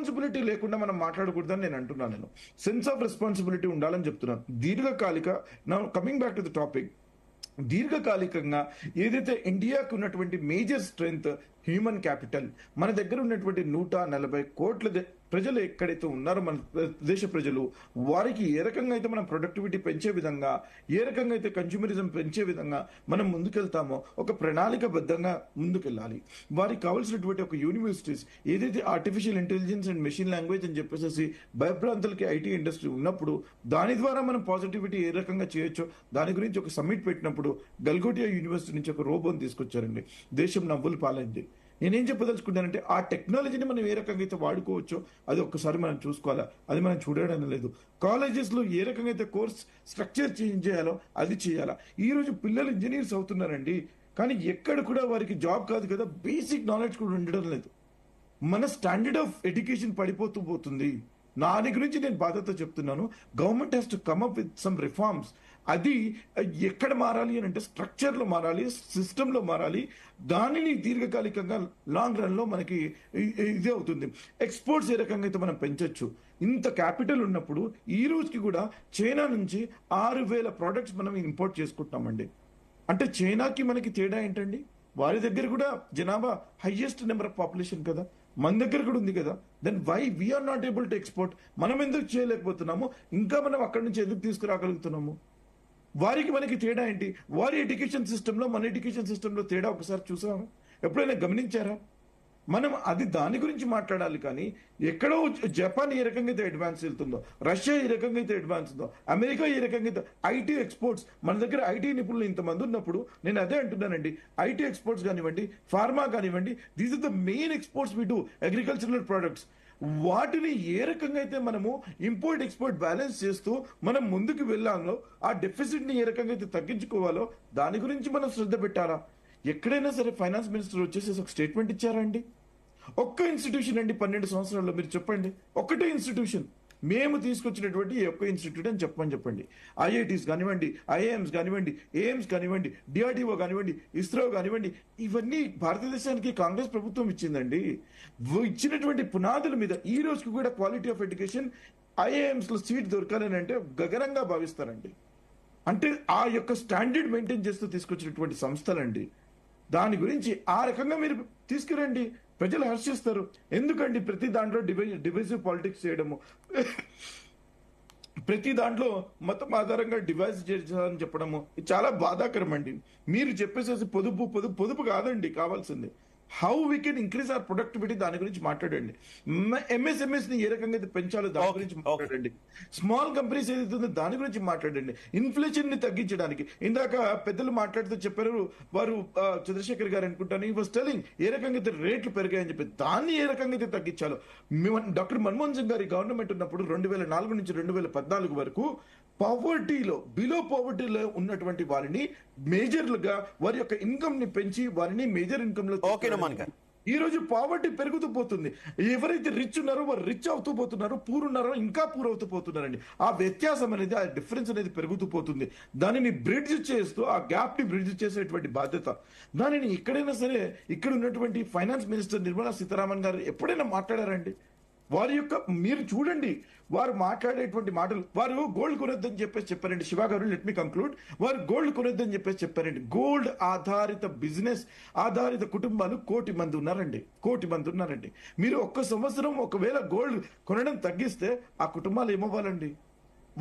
Responsibility లేకుండా మనం మాట్లాడకూడదని నేను అంటున్నాను. నేను సెన్స్ ఆఫ్ రెస్పాన్సిబిలిటీ ఉండాలని చెప్తున్నాను. దీర్ఘకాలిక, నా coming back to the topic, దీర్ఘకాలికంగా ఏదైతే ఇండియాకు ఉన్నటువంటి మేజర్ స్ట్రెంగ్త్ హ్యూమన్ క్యాపిటల్, మన దగ్గర ఉన్నటువంటి 140 కోట్ల ప్రజలు ఎక్కడైతే ఉన్నారో మన దేశ ప్రజలు, వారికి ఏ రకంగా అయితే మనం ప్రొడక్టివిటీ పెంచే విధంగా, ఏ రకంగా అయితే కన్స్యూమరిజం పెంచే విధంగా మనం ముందుకెళ్తామో ఒక ప్రణాళికబద్ధంగా ముందుకెళ్ళాలి. వారికి కావాల్సినటువంటి ఒక యూనివర్సిటీస్ ఏదైతే artificial intelligence and machine language అని చెప్పేసి భయభ్రాంతులకి ఐటీ ఇండస్ట్రీ ఉన్నప్పుడు దాని ద్వారా మనం పాజిటివిటీ ఏ రకంగా చేయొచ్చో దాని గురించి ఒక సమ్మిట్ పెట్టినప్పుడు గల్గోటియా యూనివర్సిటీ నుంచి ఒక రోబోని తీసుకొచ్చారండి. దేశం నవ్వులు పాలైంది. నేనేం చెప్పదలుచుకుంటానంటే ఆ టెక్నాలజీని మనం ఏ రకంగా అయితే వాడుకోవచ్చో అది ఒక్కసారి మనం చూసుకోవాలా. అది మనం చూడడం లేదు. కాలేజెస్లో ఏ రకంగా అయితే కోర్స్ స్ట్రక్చర్ చేంజ్ చేయాలో అది చేయాలా. ఈ రోజు పిల్లలు ఇంజనీర్స్ అవుతున్నారండి, కానీ ఎక్కడ కూడా వారికి జాబ్ కాదు కదా, బేసిక్ నాలెడ్జ్ కూడా ఉండడం లేదు. మన స్టాండర్డ్ ఆఫ్ ఎడ్యుకేషన్ పడిపోతూ పోతుంది. దాని గురించి నేను బాధ్యత చెప్తున్నాను. Government has to come up with some reforms. అది ఎక్కడ మారాలి అని అంటే స్ట్రక్చర్లో మారాలి, సిస్టంలో మారాలి. దానిని దీర్ఘకాలికంగా లాంగ్ రన్లో మనకి ఇదే అవుతుంది. ఎక్స్పోర్ట్స్ ఏ రకంగా అయితే మనం పెంచొచ్చు. ఇంత క్యాపిటల్ ఉన్నప్పుడు ఈ రోజుకి కూడా చైనా నుంచి 6,000 ప్రోడక్ట్స్ మనం ఇంపోర్ట్ చేసుకుంటామండి. అంటే చైనాకి మనకి తేడా ఏంటండి? వారి దగ్గర కూడా జనాభా హైయెస్ట్ నెంబర్ ఆఫ్ పాపులేషన్ కదా, మన దగ్గర కూడా ఉంది కదా. Then why we're not able to export? మనం ఎందుకు చేయలేకపోతున్నాము? ఇంకా మనం అక్కడి నుంచి ఎందుకు తీసుకురాగలుగుతున్నాము? వారికి మనకి తేడా ఏంటి? వారి ఎడ్యుకేషన్ సిస్టంలో మన ఎడ్యుకేషన్ సిస్టంలో తేడా ఒకసారి చూసాము, ఎప్పుడైనా గమనించారా? మనం అది దాని గురించి మాట్లాడాలి. కానీ ఎక్కడో జపాన్ ఏ రకంగా అయితే అడ్వాన్స్ వెళ్తుందో, రష్యా ఏ రకంగా అయితే అడ్వాన్స్ ఉందో, అమెరికా ఏ రకంగా అయితే ఐటీ ఎక్స్పోర్ట్స్, మన దగ్గర ఐటీ నిపుణులు ఇంతమంది ఉన్నప్పుడు నేను అదే అంటున్నానండి. ఐటీ ఎక్స్పోర్ట్స్ కానివ్వండి, ఫార్మా కానివ్వండి, these are the main exports we do, agricultural products. వాటిని ఏ రకంగా అయితే మనము ఇంపోర్ట్ ఎక్స్పోర్ట్ బ్యాలెన్స్ చేస్తూ మనం ముందుకు వెళ్ళాలో, ఆ డెఫిసిట్ ని ఏ రకంగా అయితే తగ్గించుకోవాలో దాని గురించి మనం శ్రద్ధ పెట్టాలా. ఎక్కడైనా సరే ఫైనాన్స్ మినిస్టర్ వచ్చేసి ఒక స్టేట్మెంట్ ఇచ్చారండి? ఒక్క ఇన్స్టిట్యూషన్ అండి 12 సంవత్సరాల్లో మీరు చెప్పండి, ఒక్కటే ఇన్స్టిట్యూషన్ మేము తీసుకొచ్చినటువంటి ఒక్క ఇన్స్టిట్యూట్ అని చెప్పండి. ఐఐటీస్ కానివ్వండి, ఐఐఎంస్ కానివ్వండి, ఎయిమ్స్ కానివ్వండి, డిఆర్డిఓ కానివ్వండి, ఇస్రో కానివ్వండి, ఇవన్నీ భారతదేశానికి కాంగ్రెస్ ప్రభుత్వం ఇచ్చిందండి. ఇచ్చినటువంటి పునాదుల మీద ఈ రోజుకి కూడా క్వాలిటీ ఆఫ్ ఎడ్యుకేషన్ ఐఐఎంస్ లో సీట్ దొరకాలని అంటే గగనంగా భావిస్తారండి. అంటే ఆ యొక్క స్టాండర్డ్ మెయింటైన్ చేస్తూ తీసుకొచ్చినటువంటి సంస్థలండి. దాని గురించి ఆ రకంగా మీరు తీసుకురండి, ప్రజలు హర్షిస్తారు. ఎందుకండి ప్రతి దాంట్లో డివైజివ్ పాలిటిక్స్ చేయడము, ప్రతి దాంట్లో మతం ఆధారంగా డివైజ్ చేయాలని చెప్పడము ఇది చాలా బాధాకరం అండి. మీరు చెప్పేసేసి పొదుపు కాదండి కావాల్సింది. How we can increase hour productivity, దాని గురించి మాట్లాడండి. ఎంఎస్ఎంఎస్ ని ఏ రకంగా అయితే పెంచాలో దాని గురించి మాట్లాడండి. స్మాల్ కంపెనీస్ ఏదైతే ఉందో దాని గురించి మాట్లాడండి. ఇన్ఫ్లేషన్ ని తగ్గించడానికి ఇందాక పెద్దలు మాట్లాడుతూ చెప్పారు, వారు చంద్రశేఖర్ గారు అనుకుంటాను, ఈ వాస్ టెల్లింగ్ ఏ రకంగా అయితే రేట్లు పెరిగాయని చెప్పి దాన్ని ఏ రకంగా అయితే తగ్గించాలో. డాక్టర్ మన్మోహన్ సింగ్ గారి గవర్నమెంట్ ఉన్నప్పుడు 2004 నుంచి 2014 వరకు పావర్టీలో, బిలో పావర్టీలో ఉన్నటువంటి వారిని మేజర్లుగా వారి యొక్క ఇన్కమ్ ని పెంచి వారిని మేజర్ ఇన్కమ్ లో, ఈ రోజు పావర్టీ పెరుగుతూ పోతుంది. ఎవరైతే రిచ్ ఉన్నారో వారు రిచ్ అవుతూ పోతున్నారు, పూర్ ఉన్నారో ఇంకా పూర్ అవుతూ పోతున్నారండి. ఆ వ్యత్యాసం అనేది, ఆ డిఫరెన్స్ అనేది పెరుగుతూ పోతుంది. దానిని బ్రిడ్జ్ చేస్తూ ఆ గ్యాప్ ని బ్రిడ్జ్ చేసేటువంటి బాధ్యత దానిని ఎక్కడైనా సరే ఇక్కడ ఉన్నటువంటి ఫైనాన్స్ మినిస్టర్ నిర్మలా సీతారామన్ గారు ఎప్పుడైనా మాట్లాడారండి? వారి యొక్క మీరు చూడండి, వారు మాట్లాడేటువంటి మాటలు, వారు గోల్డ్ కొనొద్దని చెప్పేసి చెప్పారండి. శివ గారు, లెట్ మీ కంక్లూడ్. వారు గోల్డ్ కొనొద్దని చెప్పేసి చెప్పారండి. గోల్డ్ ఆధారిత బిజినెస్ ఆధారిత కుటుంబాలు 1,000,000 మంది ఉన్నారండి, 1,000,000 మంది ఉన్నారండి. మీరు ఒక్క సంవత్సరం ఒకవేళ గోల్డ్ కొనడం తగ్గిస్తే ఆ కుటుంబాలు ఏమవ్వాలండి?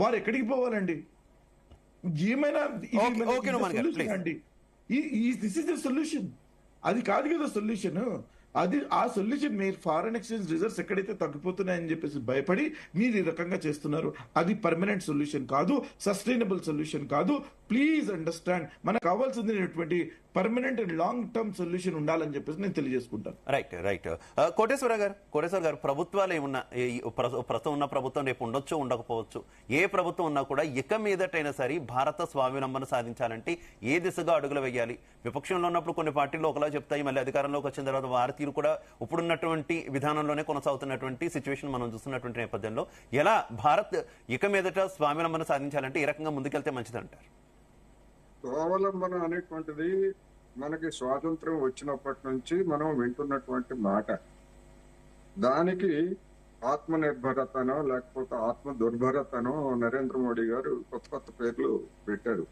వారు ఎక్కడికి పోవాలండి? ఏమైనా అండి, దిస్ ఇస్ ద సొల్యూషన్. అది కాదు కదా సొల్యూషన్. అది ఆ సొల్యూషన్ మీరు ఫారెన్ ఎక్స్చేంజ్ రిజర్వ్స్ ఎక్కడైతే తగ్గిపోతున్నాయని చెప్పేసి భయపడి మీరు ఈ రకంగా చేస్తున్నారు. అది పర్మనెంట్ సొల్యూషన్ కాదు, సస్టైనబుల్ సొల్యూషన్ కాదు. ప్లీజ్ అండర్స్టాండ్, మనకు కావాల్సింది permanent and long term solution ఉండాలని చెప్పేసి నేను తెలియజేసుకుంటాను. రైట్. కోటేశ్వర గారు, ప్రభుత్వాలు ఏమున్నా, ప్రస్తుతం ఉన్న ప్రభుత్వం రేపు ఉండొచ్చు ఉండకపోవచ్చు, ఏ ప్రభుత్వం ఉన్నా కూడా ఇక మీదటైనా సరే భారత స్వావలంబన సాధించాలంటే ఏ దిశగా అడుగులు వేయాలి? విపక్షంలో ఉన్నప్పుడు కొన్ని పార్టీలు ఒకలా చెప్తాయి, మళ్ళీ అధికారంలోకి వచ్చిన తర్వాత వారి తీరు కూడా ఇప్పుడున్నటువంటి విధానంలోనే కొనసాగుతున్నటువంటి సిచ్యువేషన్ మనం చూస్తున్నటువంటి నేపథ్యంలో ఎలా భారత్ ఇక మీదట స్వావలంబన సాధించాలంటే ఏ రకంగా ముందుకెళ్తే మంచిదంటారు? స్వావలంబన అనేటువంటిది మనకి స్వాతంత్రం వచ్చినప్పటి నుంచి మనం వింటున్నటువంటి మాట. దానికి ఆత్మనిర్భరతనో లేకపోతే ఆత్మ దుర్భరతనో నరేంద్ర మోడీ గారు కొత్త కొత్త పేర్లు పెట్టారు.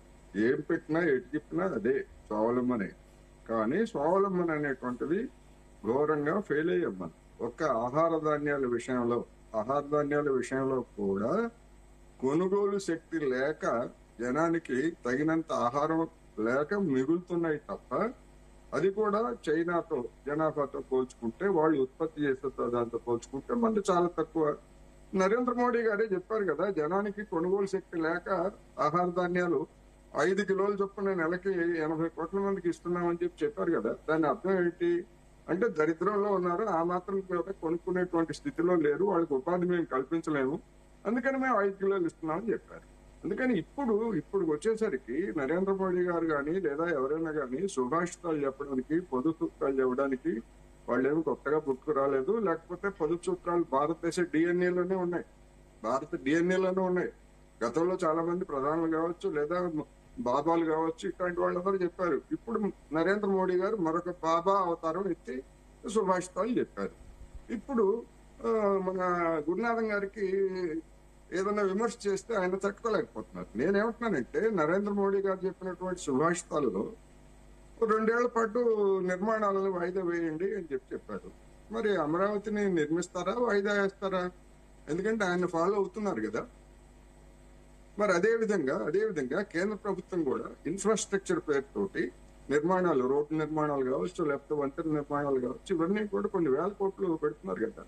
ఏం పెట్టినా ఎటు చెప్పినా అదే స్వావలంబనే. కానీ స్వావలంబన అనేటువంటిది ఘోరంగా ఫెయిల్ అయ్యాం మనం. ఒక్క ఆహార ధాన్యాల విషయంలో కూడా కొనుగోలు శక్తి లేక జనానికి తగినంత ఆహారం లేక మిగులుతున్నాయి తప్ప, అది కూడా చైనాతో జనాభాతో పోల్చుకుంటే, వాళ్ళు ఉత్పత్తి చేసే దాంతో పోల్చుకుంటే మనది చాలా తక్కువ. నరేంద్ర మోడీ గారే చెప్పారు కదా, జనానికి కొనుగోలు శక్తి లేక ఆహార ధాన్యాలు 5 కిలోల చొప్పున నెలకి 80 కోట్ల మందికి ఇస్తున్నామని చెప్పారు కదా. దాని అర్థం ఏంటి అంటే దరిద్రంలో ఉన్నారు, ఆ మాత్రం కూడా కొనుక్కునేటువంటి స్థితిలో లేరు, వాళ్ళకి ఉపాధి మేము కల్పించలేము, అందుకని మేము 5 కిలోలు ఇస్తున్నామని చెప్పారు. అందుకని ఇప్పుడు వచ్చేసరికి నరేంద్ర మోడీ గారు కానీ లేదా ఎవరైనా కానీ సుభాషితాలు చెప్పడానికి, పొదుపు సూత్రాలు చెప్పడానికి వాళ్ళేమి కొత్తగా పుట్టుకు రాలేదు. లేకపోతే పొదుపు సూత్రాలు భారతదేశ డిఎన్ఏలోనే ఉన్నాయి. గతంలో చాలా మంది ప్రధానులు కావచ్చు లేదా బాబాలు కావచ్చు, ఇట్లాంటి వాళ్ళందరూ చెప్పారు. ఇప్పుడు నరేంద్ర మోడీ గారు మరొక బాబా అవతారం ఎత్తి సుభాషితాలు చెప్పారు. ఇప్పుడు మన గురునాథం గారికి ఏదైనా విమర్శ చేస్తే ఆయన తట్టుకోలేకపోతున్నారు. నేనేమంటున్నానంటే, నరేంద్ర మోడీ గారు చెప్పినటువంటి సుభాషితాల్లో 2 ఏళ్ల పాటు నిర్మాణాలను వాయిదా వేయండి అని చెప్పారు. మరి అమరావతిని నిర్మిస్తారా, వాయిదా వేస్తారా? ఎందుకంటే ఆయన ఫాలో అవుతున్నారు కదా. మరి అదే విధంగా కేంద్ర ప్రభుత్వం కూడా ఇన్ఫ్రాస్ట్రక్చర్ పేరుతోటి నిర్మాణాలు, రోడ్డు నిర్మాణాలు కావచ్చు, లేకపోతే వంతెన నిర్మాణాలు కావచ్చు, ఇవన్నీ కూడా కొన్ని వేల కోట్లు పెడుతున్నారు కదా.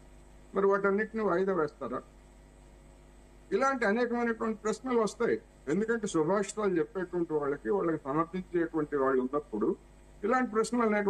మరి వాటన్నిటిని వాయిదా వేస్తారా? ఇలాంటి అనేకమైనటువంటి ప్రశ్నలు వస్తాయి. ఎందుకంటే సుభాషితాలు చెప్పేటువంటి వాళ్ళకి సమర్థించేటువంటి వాళ్ళు ఉన్నప్పుడు ఇలాంటి ప్రశ్నలు అనేక